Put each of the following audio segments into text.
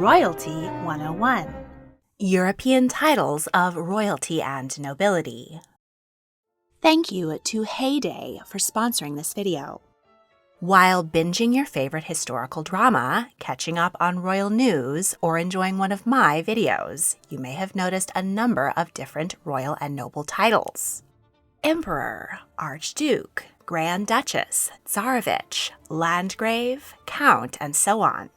Royalty 101. European titles of royalty and nobility. Thank you to Heyday for sponsoring this video. While binging your favorite historical drama, catching up on royal news, or enjoying one of my videos, you may have noticed a number of different royal and noble titles. Emperor, Archduke, Grand Duchess, Tsarevich, Landgrave, Count, and so on.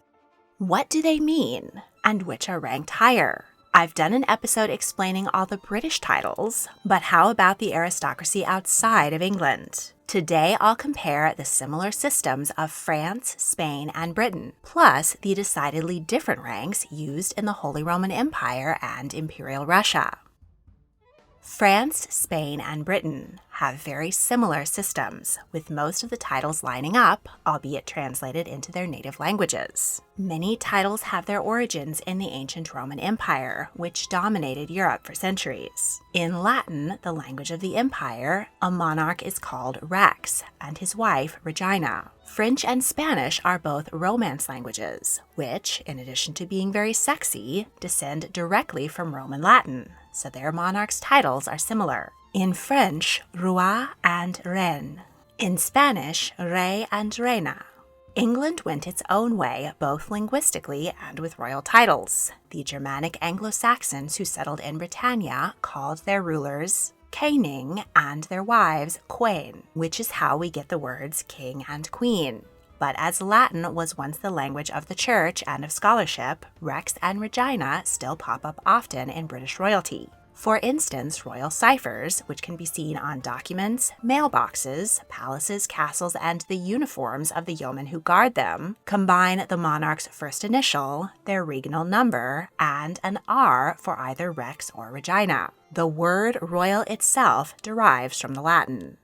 What do they mean, and which are ranked higher? I've done an episode explaining all the British titles, but how about the aristocracy outside of England? Today, I'll compare the similar systems of France, Spain, and Britain, plus the decidedly different ranks used in the Holy Roman Empire and Imperial Russia. France, Spain, and Britain have very similar systems, with most of the titles lining up, albeit translated into their native languages. Many titles have their origins in the ancient Roman Empire, which dominated Europe for centuries. In Latin, the language of the empire, a monarch is called Rex, and his wife Regina. French and Spanish are both Romance languages, which, in addition to being very sexy, descend directly from Roman Latin, so their monarchs' titles are similar. In French, roi and reine. In Spanish, rey and reina. England went its own way, both linguistically and with royal titles. The Germanic Anglo-Saxons who settled in Britannia called their rulers Koning and their wives Queen, which is how we get the words king and queen. But as Latin was once the language of the church and of scholarship, Rex and Regina still pop up often in British royalty. For instance, royal ciphers, which can be seen on documents, mailboxes, palaces, castles, and the uniforms of the yeomen who guard them, combine the monarch's first initial, their regnal number, and an R for either Rex or Regina. The word royal itself derives from the Latin.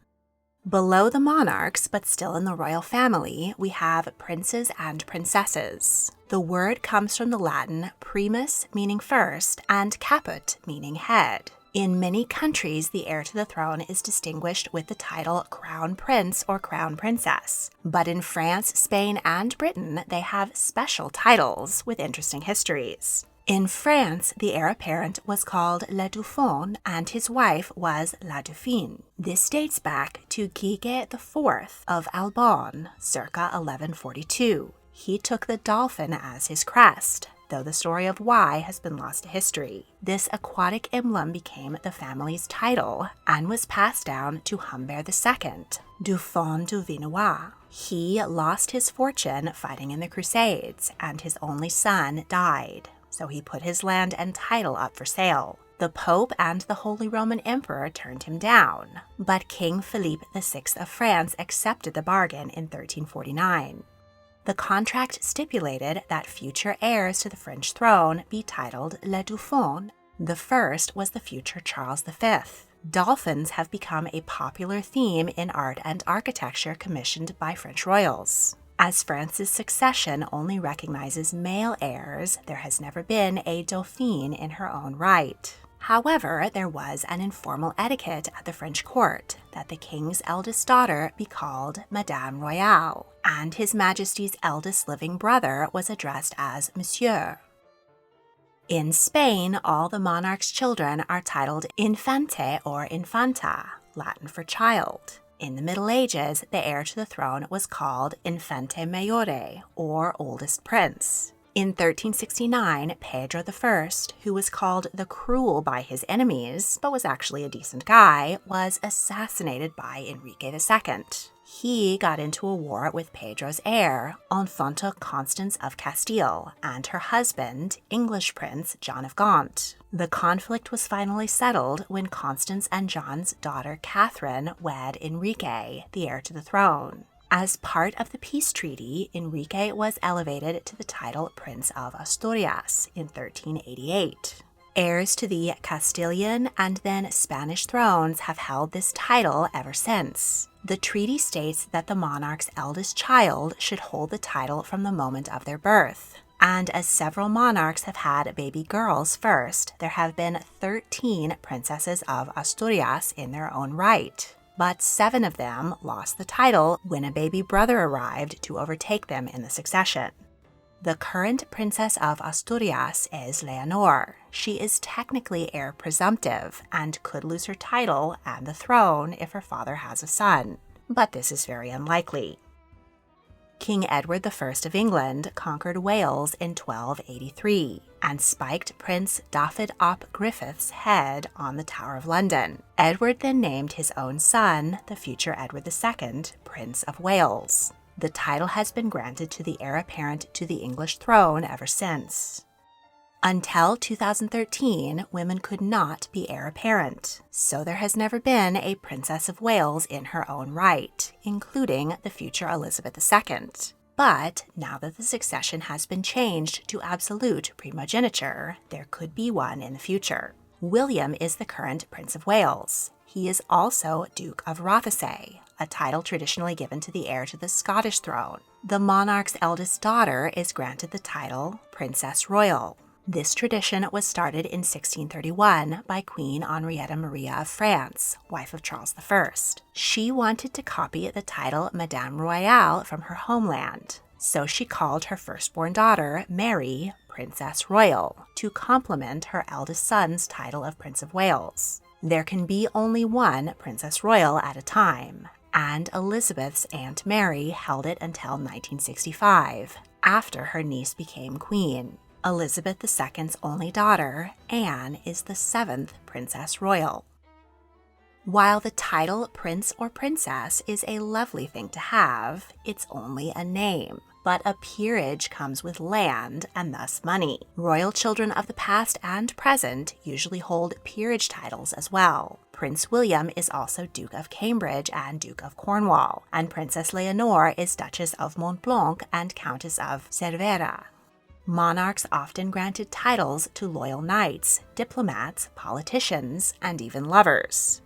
Below the monarchs, but still in the royal family, we have princes and princesses. The word comes from the Latin primus, meaning first, and caput, meaning head. In many countries, the heir to the throne is distinguished with the title crown prince or crown princess. But in France, Spain, and Britain, they have special titles with interesting histories. In France, the heir apparent was called Le Dauphin, and his wife was La Dauphine. This dates back to Guiguet IV of Albon, circa 1142. He took the dolphin as his crest, though the story of why has been lost to history. This aquatic emblem became the family's title and was passed down to Humbert II, Dauphin du Vinois. He lost his fortune fighting in the Crusades, and his only son died. So he put his land and title up for sale. The Pope and the Holy Roman Emperor turned him down, but King Philippe VI of France accepted the bargain in 1349. The contract stipulated that future heirs to the French throne be titled Le Dauphin. The first was the future Charles V. Dolphins have become a popular theme in art and architecture commissioned by French royals. As France's succession only recognizes male heirs, there has never been a dauphine in her own right. However, there was an informal etiquette at the French court that the king's eldest daughter be called Madame Royale, and His Majesty's eldest living brother was addressed as Monsieur. In Spain, all the monarch's children are titled Infante or Infanta, Latin for child. In the Middle Ages, the heir to the throne was called Infante Maiore, or Oldest Prince. In 1369, Pedro I, who was called the Cruel by his enemies, but was actually a decent guy, was assassinated by Enrique II. He got into a war with Pedro's heir, Infanta Constance of Castile, and her husband, English Prince John of Gaunt. The conflict was finally settled when Constance and John's daughter Catherine wed Enrique, the heir to the throne. As part of the peace treaty, Enrique was elevated to the title Prince of Asturias in 1388. Heirs to the Castilian and then Spanish thrones have held this title ever since. The treaty states that the monarch's eldest child should hold the title from the moment of their birth. And as several monarchs have had baby girls first, there have been 13 princesses of Asturias in their own right. But 7 of them lost the title when a baby brother arrived to overtake them in the succession. The current Princess of Asturias is Leonor. She is technically heir presumptive and could lose her title and the throne if her father has a son, but this is very unlikely. King Edward I of England conquered Wales in 1283 and spiked Prince Dafydd ap Griffith's head on the Tower of London. Edward then named his own son, the future Edward II, Prince of Wales. The title has been granted to the heir apparent to the English throne ever since. Until 2013, women could not be heir apparent, so there has never been a Princess of Wales in her own right, including the future Elizabeth II. But now that the succession has been changed to absolute primogeniture, there could be one in the future. William is the current Prince of Wales. He is also Duke of Rothesay, a title traditionally given to the heir to the Scottish throne. The monarch's eldest daughter is granted the title Princess Royal. This tradition was started in 1631 by Queen Henrietta Maria of France, wife of Charles I. She wanted to copy the title Madame Royale from her homeland, so she called her firstborn daughter, Mary, Princess Royal, to complement her eldest son's title of Prince of Wales. There can be only one Princess Royal at a time, and Elizabeth's Aunt Mary held it until 1965, after her niece became queen. Elizabeth II's only daughter, Anne, is the 7th Princess Royal. While the title Prince or Princess is a lovely thing to have, it's only a name. But a peerage comes with land and thus money. Royal children of the past and present usually hold peerage titles as well. Prince William is also Duke of Cambridge and Duke of Cornwall, and Princess Leonor is Duchess of Montblanc and Countess of Cervera. Monarchs often granted titles to loyal knights, diplomats, politicians, and even lovers.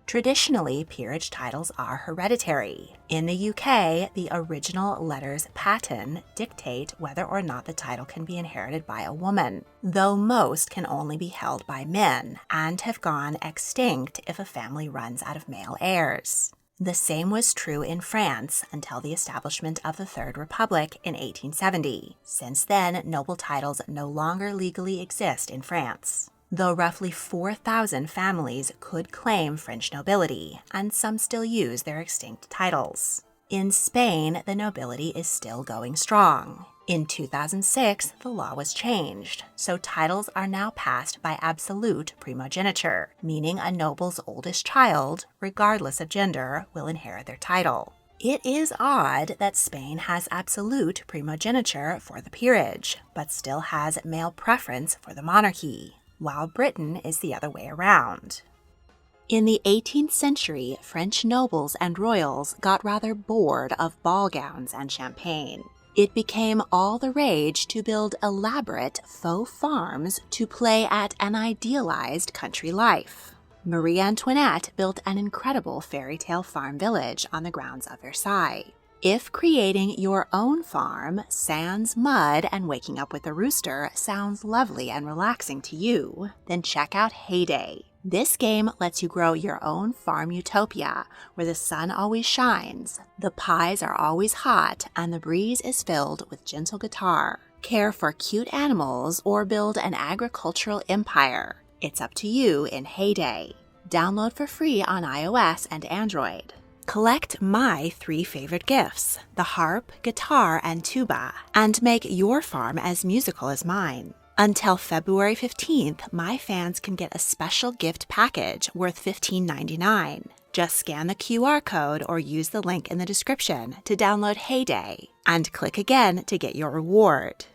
Traditionally, peerage titles are hereditary. In the UK, the original letters paten dictate whether or not the title can be inherited by a woman, though most can only be held by men and have gone extinct if a family runs out of male heirs. The same was true in France until the establishment of the Third Republic in 1870. Since then, noble titles no longer legally exist in France, though roughly 4,000 families could claim French nobility, and some still use their extinct titles. In Spain, the nobility is still going strong. In 2006, the law was changed, so titles are now passed by absolute primogeniture, meaning a noble's oldest child, regardless of gender, will inherit their title. It is odd that Spain has absolute primogeniture for the peerage, but still has male preference for the monarchy, while Britain is the other way around. In the 18th century, French nobles and royals got rather bored of ball gowns and champagne. It became all the rage to build elaborate faux farms to play at an idealized country life. Marie Antoinette built an incredible fairy tale farm village on the grounds of Versailles. If creating your own farm, sans mud, and waking up with a rooster sounds lovely and relaxing to you, then check out Heyday. This game lets you grow your own farm utopia, where the sun always shines, the pies are always hot, and the breeze is filled with gentle guitar. Care for cute animals or build an agricultural empire. It's up to you in Heyday. Download for free on iOS and Android. Collect my 3 favorite gifts, the harp, guitar, and tuba, and make your farm as musical as mine. Until February 15th, my fans can get a special gift package worth $15.99. Just scan the QR code or use the link in the description to download Heyday, and click again to get your reward.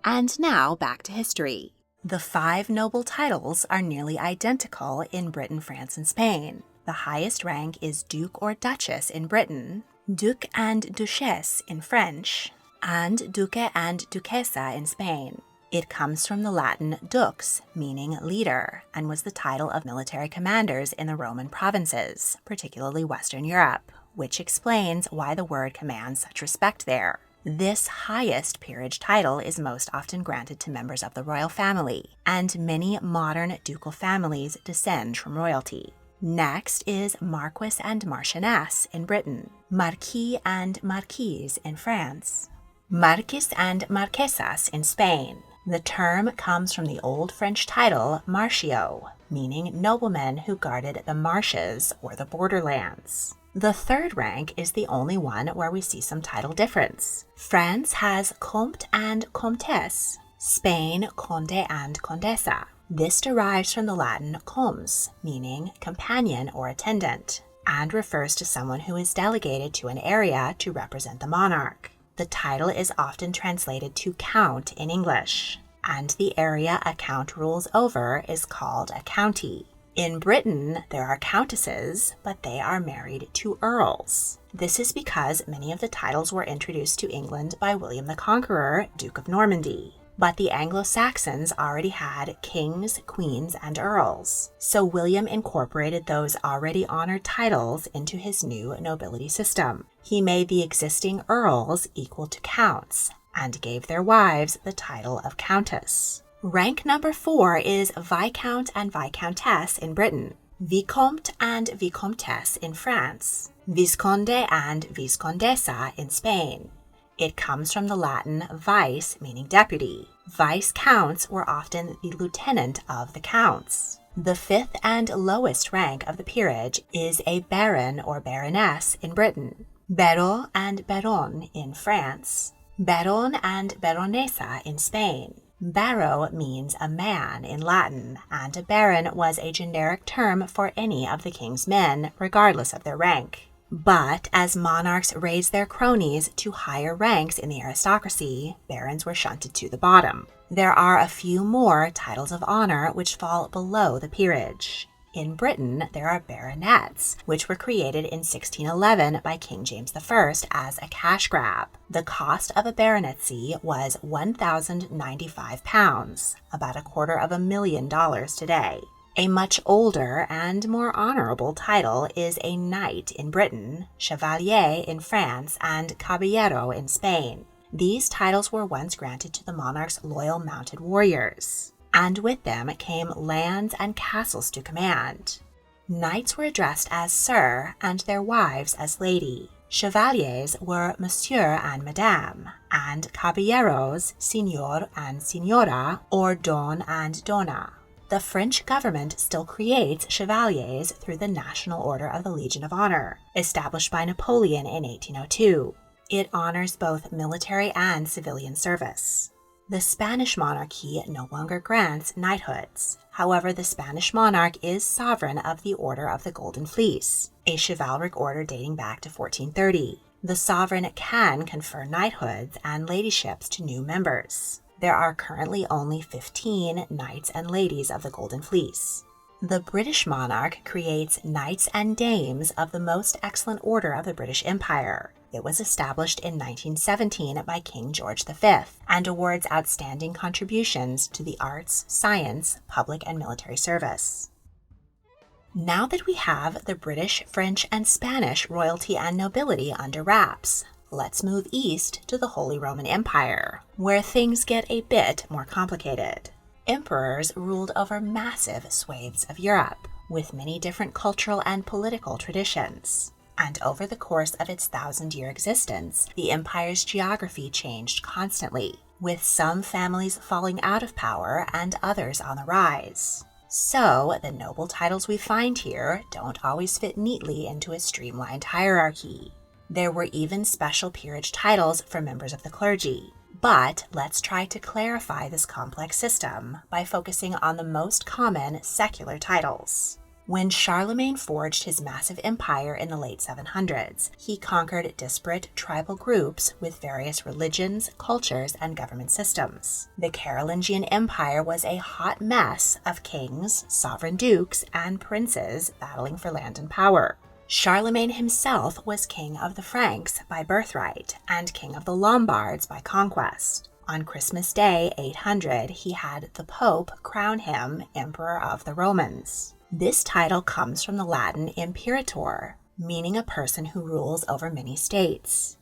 And now back to history. The 5 noble titles are nearly identical in Britain, France, and Spain. The highest rank is Duke or Duchess in Britain, Duc and Duchesse in French, and Duque and Duquesa in Spain. It comes from the Latin dux, meaning leader, and was the title of military commanders in the Roman provinces, particularly Western Europe, which explains why the word commands such respect there. This highest peerage title is most often granted to members of the royal family, and many modern ducal families descend from royalty. Next is Marquis and Marchioness in Britain, Marquis and Marquise in France, Marquis and Marquesas in Spain. The term comes from the Old French title marchio, meaning noblemen who guarded the marshes or the borderlands. The third rank is the only one where we see some title difference. France has comte and comtesse, Spain conde and condesa. This derives from the Latin comes, meaning companion or attendant, and refers to someone who is delegated to an area to represent the monarch. The title is often translated to count in English, and the area a count rules over is called a county. In Britain, there are countesses, but they are married to earls. This is because many of the titles were introduced to England by William the Conqueror, Duke of Normandy. But the Anglo-Saxons already had kings, queens, and earls, so William incorporated those already honored titles into his new nobility system. He made the existing earls equal to counts, and gave their wives the title of countess. Rank number 4 is Viscount and Viscountess in Britain, Vicomte and Vicomtesse in France, Visconde and Viscondessa in Spain. It comes from the Latin vice, meaning deputy. Viscounts were often the lieutenant of the counts. The 5th and lowest rank of the peerage is a baron or baroness in Britain, baron and baronne in France, baron and baronessa in Spain. Baro means a man in Latin, and a baron was a generic term for any of the king's men, regardless of their rank. But as monarchs raised their cronies to higher ranks in the aristocracy, barons were shunted to the bottom. There are a few more titles of honor which fall below the peerage. In Britain, there are baronets, which were created in 1611 by King James I as a cash grab. The cost of a baronetcy was £1,095, about $250,000 today. A much older and more honorable title is a knight in Britain, chevalier in France, and caballero in Spain. These titles were once granted to the monarch's loyal mounted warriors, and with them came lands and castles to command. Knights were addressed as sir and their wives as lady. Chevaliers were monsieur and madame, and caballeros, signor and signora, or don and donna. The French government still creates chevaliers through the National Order of the Legion of Honor, established by Napoleon in 1802. It honors both military and civilian service. The Spanish monarchy no longer grants knighthoods. However, the Spanish monarch is sovereign of the Order of the Golden Fleece, a chivalric order dating back to 1430. The sovereign can confer knighthoods and ladyships to new members. There are currently only 15 knights and ladies of the Golden Fleece. The British monarch creates knights and dames of the most excellent order of the British Empire. It was established in 1917 by King George V and awards outstanding contributions to the arts, science, public, and military service. Now that we have the British, French, and Spanish royalty and nobility under wraps, let's move east to the Holy Roman Empire, where things get a bit more complicated. Emperors ruled over massive swathes of Europe, with many different cultural and political traditions. And over the course of its 1,000-year existence, the empire's geography changed constantly, with some families falling out of power and others on the rise. So, the noble titles we find here don't always fit neatly into a streamlined hierarchy. There were even special peerage titles for members of the clergy. But let's try to clarify this complex system by focusing on the most common secular titles. When Charlemagne forged his massive empire in the late 700s, he conquered disparate tribal groups with various religions, cultures, and government systems. The Carolingian Empire was a hot mess of kings, sovereign dukes, and princes battling for land and power. Charlemagne himself was king of the Franks by birthright and king of the Lombards by conquest. On Christmas Day, 800, he had the Pope crown him Emperor of the Romans. This title comes from the Latin imperator, meaning a person who rules over many states.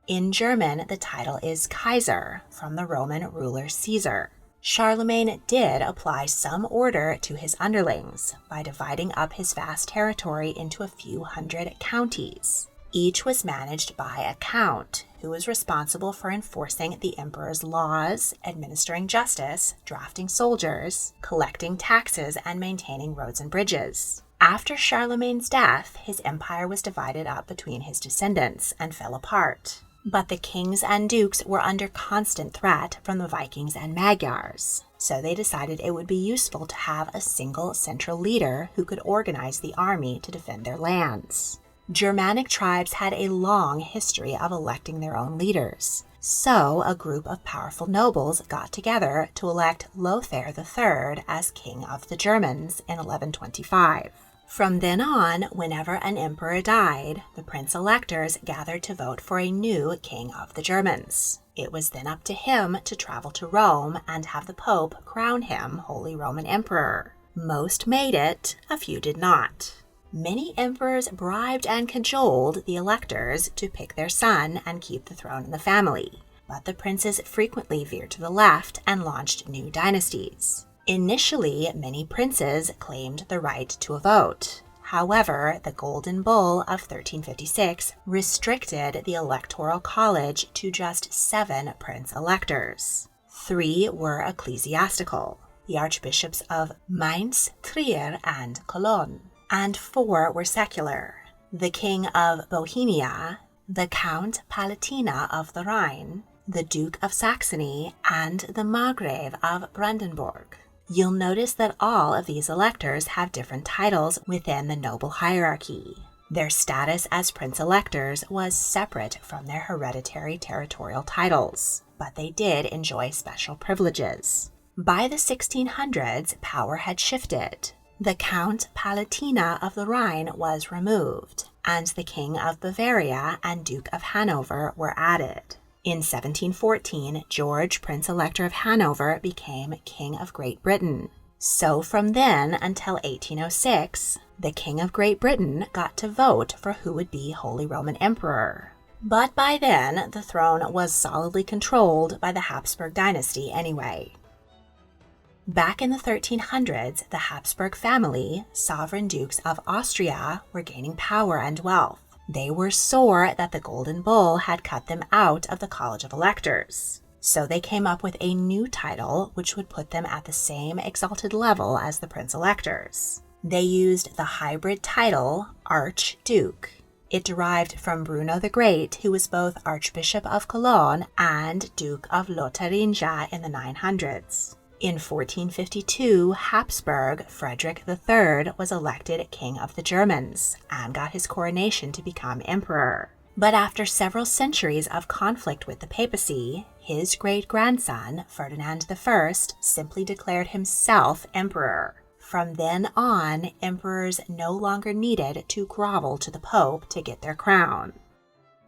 In German, the title is Kaiser, from the Roman ruler Caesar. Charlemagne did apply some order to his underlings by dividing up his vast territory into a few hundred counties. Each was managed by a count, who was responsible for enforcing the emperor's laws, administering justice, drafting soldiers, collecting taxes, and maintaining roads and bridges. After Charlemagne's death, his empire was divided up between his descendants and fell apart. But the kings and dukes were under constant threat from the Vikings and Magyars, so they decided it would be useful to have a single central leader who could organize the army to defend their lands. Germanic tribes had a long history of electing their own leaders, so a group of powerful nobles got together to elect Lothair III as King of the Germans in 1125. From then on, whenever an emperor died, the prince-electors gathered to vote for a new king of the Germans. It was then up to him to travel to Rome and have the Pope crown him Holy Roman Emperor. Most made it, a few did not. Many emperors bribed and cajoled the electors to pick their son and keep the throne in the family, but the princes frequently veered to the left and launched new dynasties. Initially, many princes claimed the right to a vote. However, the Golden Bull of 1356 restricted the Electoral College to just 7 prince-electors. 3 were ecclesiastical, the archbishops of Mainz, Trier, and Cologne, and 4 were secular, the King of Bohemia, the Count Palatina of the Rhine, the Duke of Saxony, and the Margrave of Brandenburg. You'll notice that all of these electors have different titles within the noble hierarchy. Their status as prince-electors was separate from their hereditary territorial titles, but they did enjoy special privileges. By the 1600s, power had shifted. The Count Palatina of the Rhine was removed, and the King of Bavaria and Duke of Hanover were added. In 1714, George, Prince-Elector of Hanover, became King of Great Britain. So from then until 1806, the King of Great Britain got to vote for who would be Holy Roman Emperor. But by then, the throne was solidly controlled by the Habsburg dynasty anyway. Back in the 1300s, the Habsburg family, sovereign dukes of Austria, were gaining power and wealth. They were sore that the Golden Bull had cut them out of the College of Electors. So they came up with a new title which would put them at the same exalted level as the Prince-Electors. They used the hybrid title Archduke. It derived from Bruno the Great, who was both Archbishop of Cologne and Duke of Lotharingia in the 900s. In 1452, Habsburg Frederick III was elected King of the Germans and got his coronation to become emperor. But after several centuries of conflict with the papacy, his great-grandson, Ferdinand I, simply declared himself emperor. From then on, emperors no longer needed to grovel to the Pope to get their crown.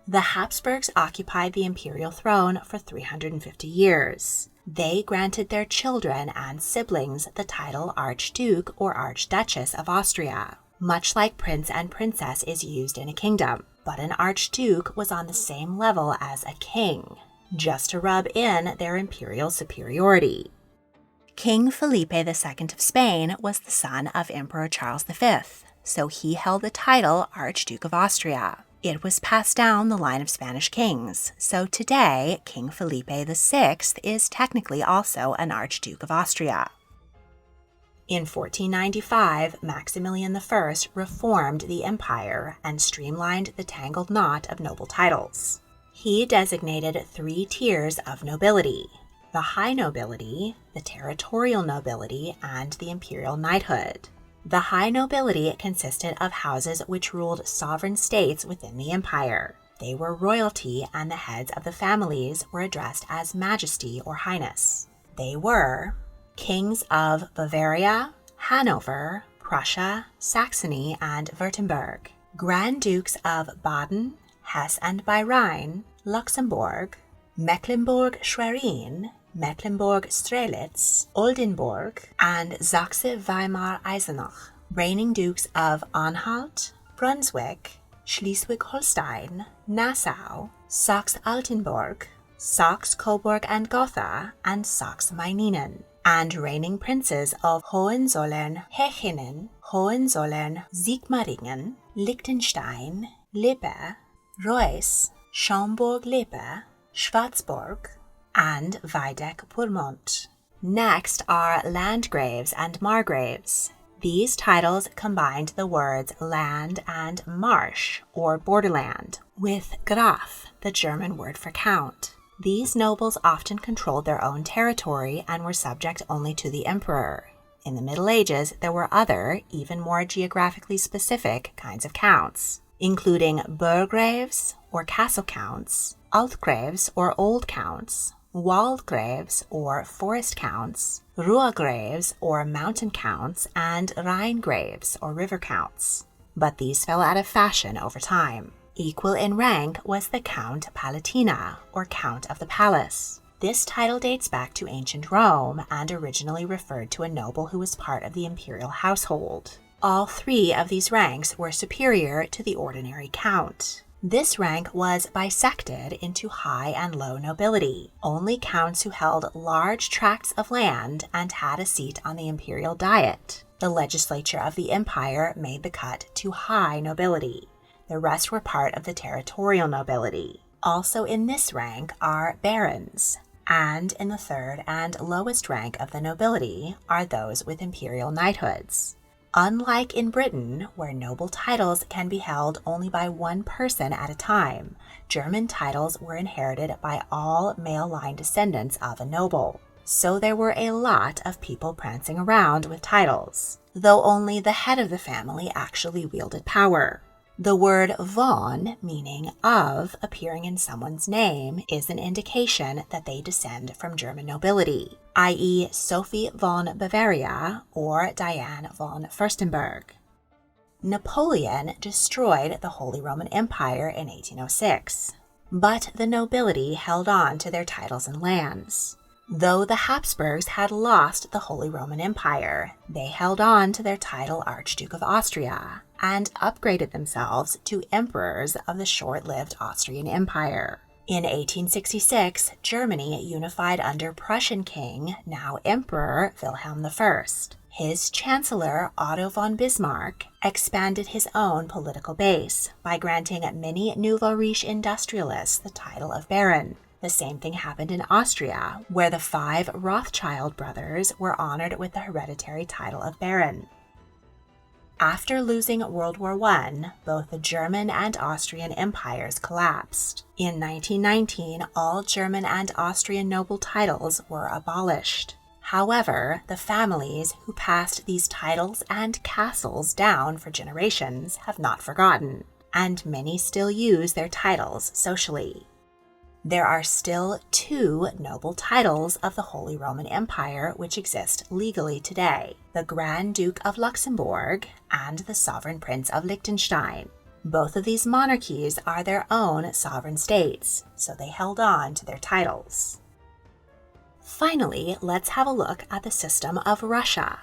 The Habsburgs occupied the imperial throne for 350 years. They granted their children and siblings the title Archduke or Archduchess of Austria, much like Prince and Princess is used in a kingdom, but an Archduke was on the same level as a king, just to rub in their imperial superiority. King Felipe II of Spain was the son of Emperor Charles V, so he held the title Archduke of Austria. It was passed down the line of Spanish kings, so today King Felipe VI is technically also an Archduke of Austria. In 1495, Maximilian I reformed the empire and streamlined the tangled knot of noble titles. He designated 3 tiers of nobility: the high nobility, the territorial nobility, and the imperial knighthood. The high nobility consisted of houses which ruled sovereign states within the empire. They were royalty, and the heads of the families were addressed as Majesty or Highness. They were kings of Bavaria, Hanover, Prussia, Saxony, and Württemberg, Grand Dukes of Baden, Hesse and by Rhine, Luxembourg, Mecklenburg-Schwerin, Mecklenburg-Strelitz, Oldenburg, and Saxe-Weimar-Eisenach, reigning dukes of Anhalt, Brunswick, Schleswig-Holstein, Nassau, Saxe-Altenburg, Saxe-Coburg and Gotha, and Saxe-Meiningen, and reigning princes of Hohenzollern-Hechingen, Hohenzollern-Sigmaringen, Liechtenstein, Lippe, Reuss, Schomburg-Lippe, Schwarzburg, and Waldeck-Pyrmont. Next are landgraves and margraves. These titles combined the words land and Marsch, or borderland, with Graf, the German word for count. These nobles often controlled their own territory and were subject only to the emperor. In the Middle Ages, there were other, even more geographically specific kinds of counts, including burgraves, or castle counts, altgraves, or old counts, waldgraves, or forest counts, ruhrgraves, or mountain counts, and rhinegraves, or river counts. But these fell out of fashion over time. Equal in rank was the Count Palatina, or Count of the Palace. This title dates back to ancient Rome and originally referred to a noble who was part of the imperial household. All three of these ranks were superior to the ordinary count. This rank was bisected into high and low nobility. Only counts who held large tracts of land and had a seat on the imperial diet, the legislature of the empire, made the cut to high nobility. The rest were part of the territorial nobility. Also in this rank are barons, and in the third and lowest rank of the nobility are those with imperial knighthoods. Unlike in Britain, where noble titles can be held only by one person at a time, German titles were inherited by all male-line descendants of a noble. So there were a lot of people prancing around with titles, though only the head of the family actually wielded power. The word von, meaning of, appearing in someone's name is an indication that they descend from German nobility, i.e. Sophie von Bavaria or Diane von Fürstenberg. Napoleon destroyed the Holy Roman Empire in 1806, but the nobility held on to their titles and lands. Though the Habsburgs had lost the Holy Roman Empire, they held on to their title Archduke of Austria and upgraded themselves to emperors of the short-lived Austrian Empire. In 1866, Germany unified under Prussian King, now Emperor, Wilhelm I. His chancellor, Otto von Bismarck, expanded his own political base by granting many Nouveau Riche industrialists the title of Baron. The same thing happened in Austria, where the 5 Rothschild brothers were honored with the hereditary title of Baron. After losing World War I, both the German and Austrian empires collapsed. In 1919, all German and Austrian noble titles were abolished. However, the families who passed these titles and castles down for generations have not forgotten, and many still use their titles socially. There are still 2 noble titles of the Holy Roman Empire which exist legally today, the Grand Duke of Luxembourg and the Sovereign Prince of Liechtenstein. Both of these monarchies are their own sovereign states, so they held on to their titles. Finally, let's have a look at the system of Russia.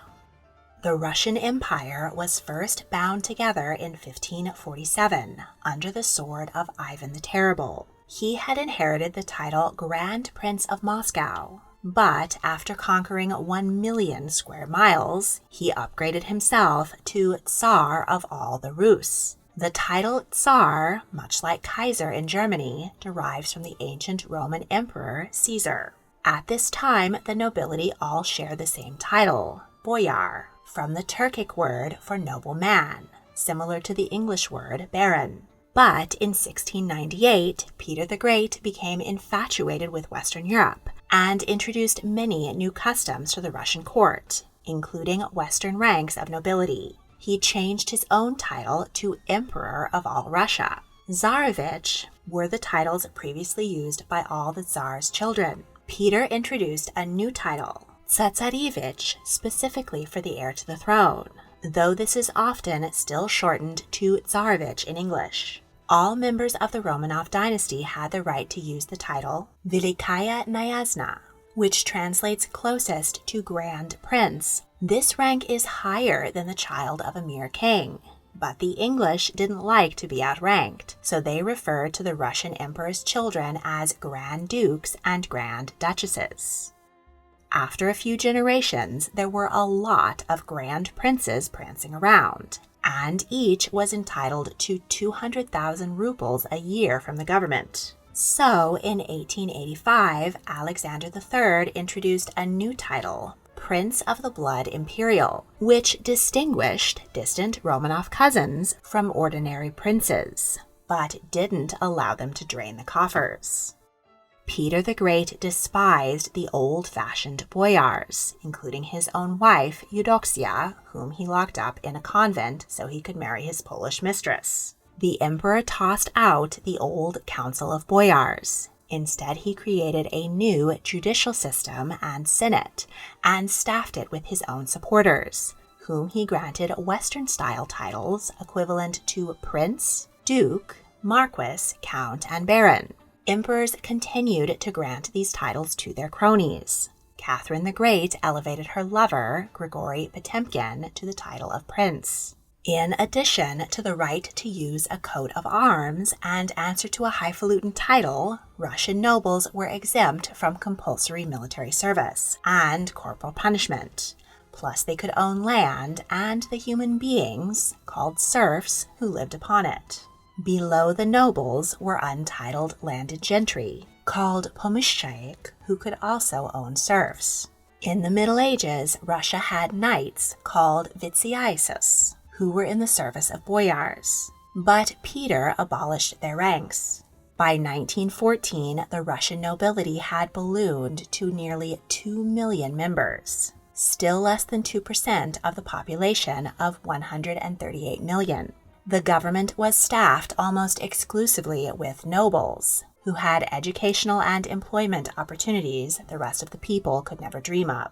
The Russian Empire was first bound together in 1547 under the sword of Ivan the Terrible. He had inherited the title Grand Prince of Moscow, but after conquering 1 million square miles, he upgraded himself to Tsar of all the Rus. The title Tsar, much like Kaiser in Germany, derives from the ancient Roman Emperor Caesar. At this time, the nobility all share the same title, boyar, from the Turkic word for noble man, similar to the English word baron. But in 1698, Peter the Great became infatuated with Western Europe and introduced many new customs to the Russian court, including Western ranks of nobility. He changed his own title to Emperor of all Russia. Tsarevich were the titles previously used by all the Tsar's children. Peter introduced a new title, Tsarevich, specifically for the heir to the throne, though this is often still shortened to Tsarevich in English. All members of the Romanov dynasty had the right to use the title Velikaya Knyazna, which translates closest to Grand Prince. This rank is higher than the child of a mere king, but the English didn't like to be outranked, so they referred to the Russian emperor's children as Grand Dukes and Grand Duchesses. After a few generations, there were a lot of Grand Princes prancing around, and each was entitled to 200,000 rubles a year from the government. So, in 1885, Alexander III introduced a new title, Prince of the Blood Imperial, which distinguished distant Romanov cousins from ordinary princes, but didn't allow them to drain the coffers. Peter the Great despised the old-fashioned boyars, including his own wife, Eudoxia, whom he locked up in a convent so he could marry his Polish mistress. The emperor tossed out the old Council of Boyars. Instead, he created a new judicial system and senate, and staffed it with his own supporters, whom he granted Western-style titles equivalent to prince, duke, marquis, count, and baron. Emperors continued to grant these titles to their cronies. Catherine the Great elevated her lover, Grigory Potemkin, to the title of prince. In addition to the right to use a coat of arms and answer to a highfalutin title, Russian nobles were exempt from compulsory military service and corporal punishment. Plus, they could own land and the human beings, called serfs, who lived upon it. Below the nobles were untitled landed gentry, called pomishchaik, who could also own serfs. In the Middle Ages, Russia had knights called vitsyasis, who were in the service of boyars, but Peter abolished their ranks. By 1914, the Russian nobility had ballooned to nearly 2 million members, still less than 2% of the population of 138 million. The government was staffed almost exclusively with nobles, who had educational and employment opportunities the rest of the people could never dream of.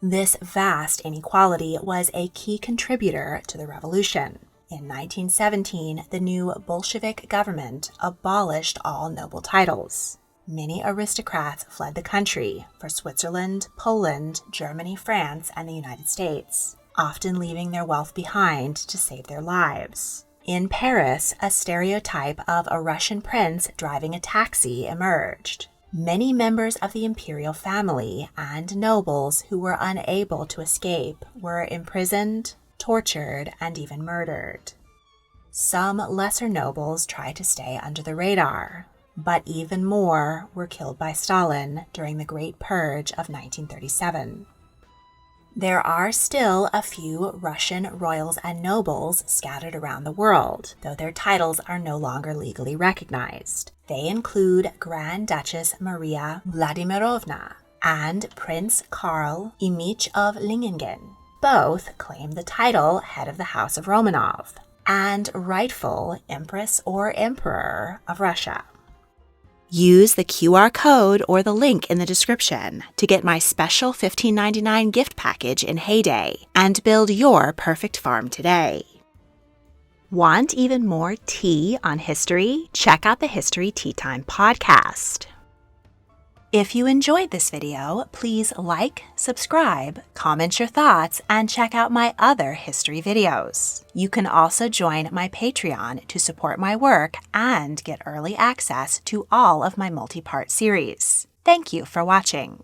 This vast inequality was a key contributor to the revolution. In 1917, the new Bolshevik government abolished all noble titles. Many aristocrats fled the country for Switzerland, Poland, Germany, France, and the United States, often leaving their wealth behind to save their lives. In Paris, a stereotype of a Russian prince driving a taxi emerged. Many members of the imperial family and nobles who were unable to escape were imprisoned, tortured, and even murdered. Some lesser nobles tried to stay under the radar, but even more were killed by Stalin during the Great Purge of 1937. There are still a few Russian royals and nobles scattered around the world, though their titles are no longer legally recognized. They include Grand Duchess Maria Vladimirovna and Prince Karl Imich of Lingingen. Both claim the title head of the House of Romanov and rightful Empress or Emperor of Russia. Use the QR code or the link in the description to get my special $15.99 gift package in Heyday and build your perfect farm today. Want even more tea on history? Check out the History Tea Time podcast. If you enjoyed this video, please like, subscribe, comment your thoughts, and check out my other history videos. You can also join my Patreon to support my work and get early access to all of my multi-part series. Thank you for watching.